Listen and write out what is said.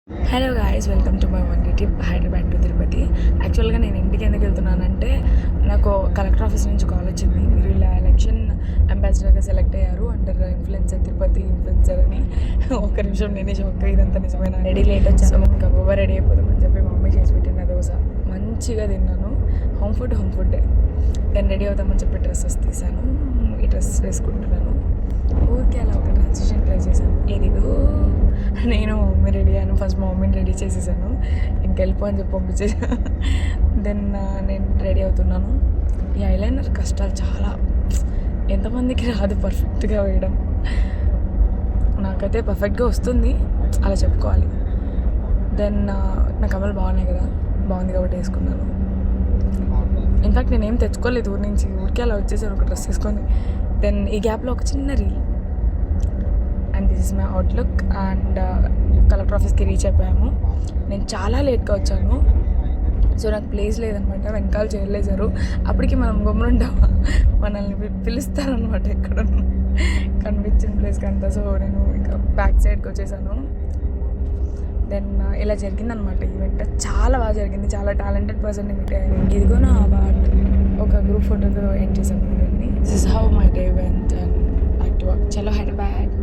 Hello guys, welcome to my one day trip Hyderabad to Tirupati. యాక్చువల్గా నేను ఇంటికి ఎందుకు వెళ్తున్నానంటే నాకు కలెక్టర్ ఆఫీస్ నుంచి కాల్ వచ్చింది. మీరు ఇలా ఎలక్షన్ అంబాసిడర్గా సెలెక్ట్ అయ్యారు అంటారు, ఇన్ఫ్లుయెన్సర్, తిరుపతి ఇన్ఫ్లుయెన్సర్ అని. ఒక్క నిమిషం నేనే షాక్, ఇదంతా నిజమైన రెడీ లేట్ వచ్చాను. ఇంకా బాబా రెడీ అయిపోతామని చెప్పి మా మమ్మీ చేసి పెట్టిన దోశ మంచిగా తిన్నాను. హోమ్ ఫుడ్ దెన్ రెడీ అవుతామని చెప్పి డ్రెస్సెస్ తీసాను. ఈ డ్రెస్ వేసుకుంటున్నాను. ఊరికే అలా ఒక ట్రాన్సిషన్ ట్రై చేశాను. ఏదిగో నేను మమ్మీ రెడీ అయ్యాను. ఫస్ట్ మా మమ్మీని రెడీ చేసేసాను, ఇంకెళ్ళిపో అని చెప్పి పంపించేసాను. దెన్ నేను రెడీ అవుతున్నాను. ఈ ఐలైనర్ కష్టాలు చాలా, ఎంతమందికి రాదు పర్ఫెక్ట్గా వేయడం. నాకైతే పర్ఫెక్ట్గా వస్తుంది, అలా చెప్పుకోవాలి. దెన్ నా కమలు బాగున్నాయి కదా, బాగుంది కాబట్టి వేసుకున్నాను. ఇన్ఫ్యాక్ట్ నేనేం తెచ్చుకోలేదు ఊరి నుంచి, ఊరికే అలా వచ్చేసాను ఒక డ్రెస్ వేసుకొని. దెన్ ఈ గ్యాప్లో ఒక చిన్న reel, and this is my outlook. And collector ఆఫీస్కి రీచ్ అయిపోయాము. నేను చాలా లేట్గా వచ్చాను, సో నాకు ప్లేస్ లేదనమాట. వెనకాల చేయలేసారు. అప్పటికి మనం గమ్మునుంటామా, మనల్ని పిలుస్తారనమాట ఎక్కడ కనిపించిన ప్లేస్కి అంతా. సో నేను ఇంకా బ్యాక్ సైడ్కి వచ్చేసాను. దెన్ ఇలా జరిగిందనమాట ఈవెంట్. చాలా బాగా జరిగింది, చాలా టాలెంటెడ్ పర్సన్ని మీట్ అయ్యాను. ఇదిగో నా అవార్డ్, ఒక గ్రూప్ ఫోటోతో ఎండ్ చేసాను ఈవెంట్ని. This is how my day went and back to work. చలో హైదరాబాద్.